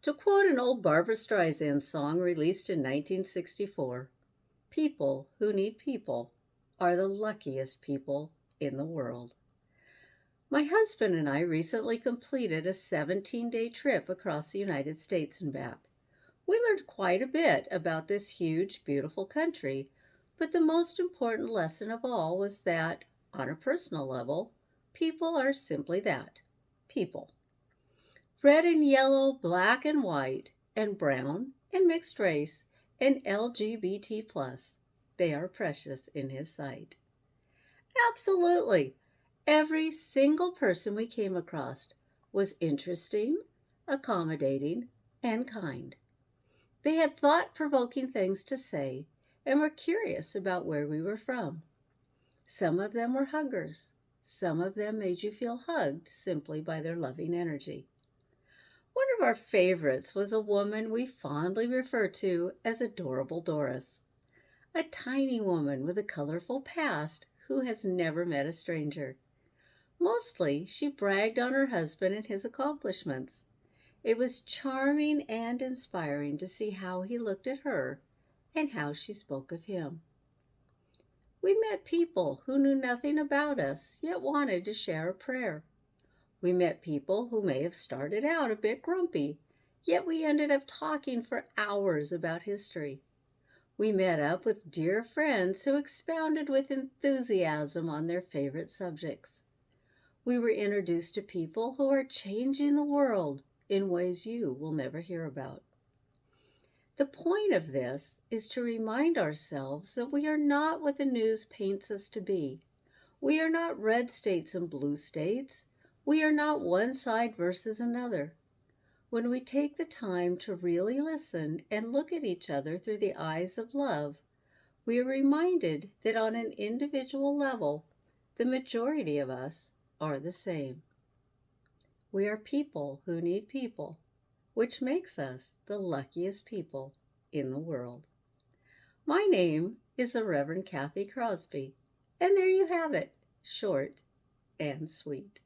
To quote an old Barbra Streisand song released in 1964, people who need people are the luckiest people in the world. My husband and I recently completed a 17-day trip across the United States and back. We learned quite a bit about this huge, beautiful country, but the most important lesson of all was that, on a personal level, people are simply that people. Red and yellow, black and white, and brown and mixed race, and LGBT, they are precious in His sight. Absolutely. Every single person we came across was interesting, accommodating, and kind. They had thought provoking things to say and were curious about where we were from. Some of them were huggers. Some of them made you feel hugged simply by their loving energy. One of our favorites was a woman we fondly refer to as Adorable Doris, a tiny woman with a colorful past who has never met a stranger. Mostly, she bragged on her husband and his accomplishments. It was charming and inspiring to see how he looked at her and how she spoke of him. We met people who knew nothing about us yet wanted to share a prayer. We met people who may have started out a bit grumpy, yet we ended up talking for hours about history. We met up with dear friends who expounded with enthusiasm on their favorite subjects. We were introduced to people who are changing the world in ways you will never hear about. The point of this is to remind ourselves that we are not what the news paints us to be. We are not red states and blue states. We are not one side versus another. When we take the time to really listen and look at each other through the eyes of love, we are reminded that on an individual level, the majority of us are the same. We are people who need people, which makes us the luckiest people in the world. My name is the Reverend Kathy Crosby, and there you have it, short and sweet.